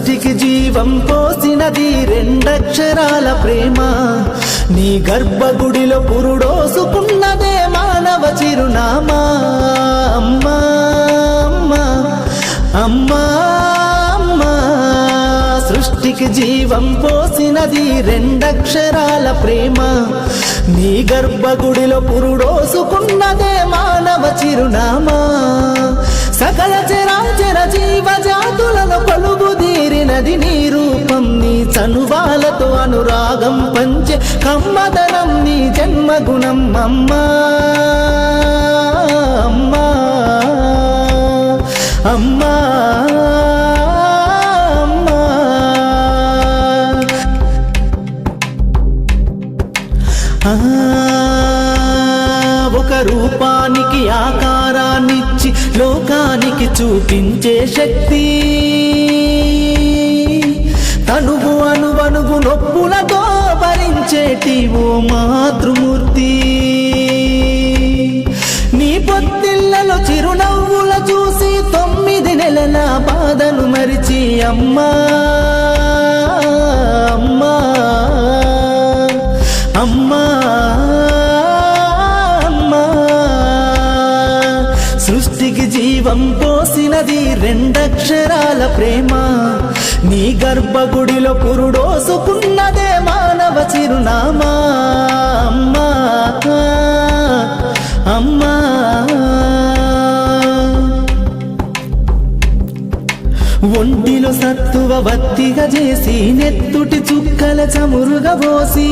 సృష్టికి జీవం పోసినది రెండక్షరాల ప్రేమ. నీ గర్భగుడిలో పురుడోసుకున్నదే మానవ చిరునామా. అమ్మా అమ్మా అమ్మా అమ్మా, సృష్టికి జీవం పోసినది రెండక్షరాల ప్రేమ. నీ గర్భగుడిలో పురుడోసుకున్నదే మానవ చిరునామా. సకల చరాచర జీవజాతులను కొలువుదీరినది నీ రూపం. నీ చనువాలతో అనురాగం పంచే కమ్మదనం నీ జన్మగుణం. అమ్మా అమ్మా అమ్మా ఒక రూపానికి ఆకారాన్నిచ్చి లోకానికి చూపించే శక్తి. తనువు అణువణువు నొప్పులతో భరించేటి ఓ మాతృమూర్తి. నీ పొత్తిళ్లలో చిరునవ్వుల చూసి 9 నెలల బాధను మరిచి అమ్మా అమ్మా అమ్మా అమ్మా, సృష్టికి జీవం పోసినది రెండక్షరాల ప్రేమ. నీ గర్భగుడిలో పురుడోసుకున్నదే మానవ చిరునామా. అమ్మా అమ్మా, ఒంటిలో సత్తువ వత్తిగా చేసి నెత్తుటి చుక్కల చమురుగా పోసి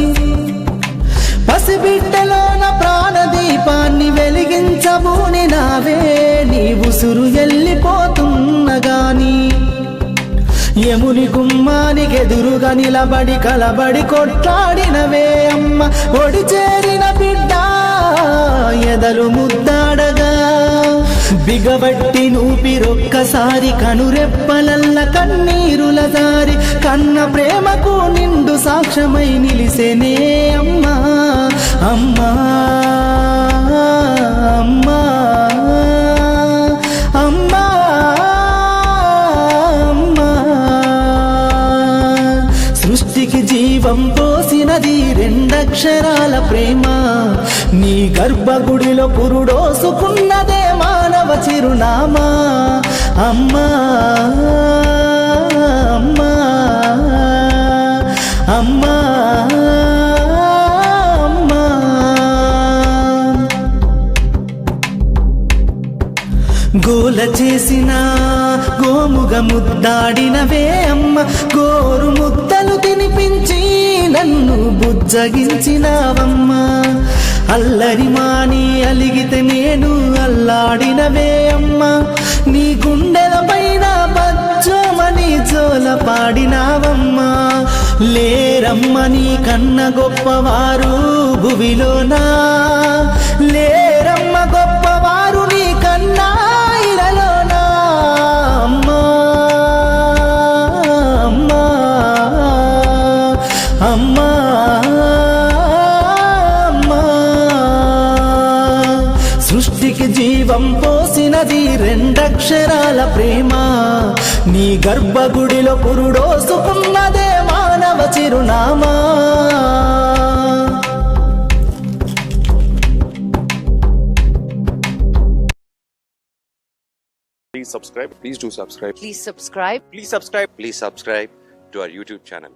పసిబిడ్డలోన ప్రాణదీపాన్ని వెలిగించబూని నావే. నీ ఉసురు వెళ్ళిపోతున్నగాని యముని గుమ్మానికి ఎదురుగా నిలబడి కలబడి కొట్లాడినవే అమ్మ. ఒడి చేరిన బిడ్డ ఎదలు ముద్దాడగా బిగబట్టి నూపిరొక్కసారి కనురెప్పలల్ల కన్నీరుల దారి కన్న ప్రేమకు నిండు సాక్ష్యమై నిలిసేనే అమ్మా అమ్మా అమ్మా అమ్మా అమ్మా, సృష్టికి జీవం పోసినది రెండక్షరాల ప్రేమ. నీ గర్భగుడిలో పురుడోసుకున్నదే మానవ చిరునామా. అమ్మా అమ్మా అమ్మా అమ్మా, గోల చేసిన గోముగ ముద్దాడినవే అమ్మ. గోరు ముద్దలు తినిపించి నన్ను బుజ్జగించినావమ్మా. అల్లరి మాని అలిగితే నేను అల్లాడినవే అమ్మా. నీ గుండెల పైన బజ్జోమని జోల పాడినావమ్మా. లేరమ్మ నీ కన్న గొప్పవారు భువిలోనా, లేరమ్మ గొప్పవారు నీ కన్నా ఇలలోనా. అమ్మా అమ్మా అమ్మా అమ్మా, సృష్టికి జీవం పోసినది రెండక్షరాల ప్రేమ. నీ గర్భగుడిలో పురుడోసుకున్నదే మానవ చిరునామా. Please subscribe. Please do subscribe. Please subscribe. Please subscribe. Please subscribe to our YouTube channel.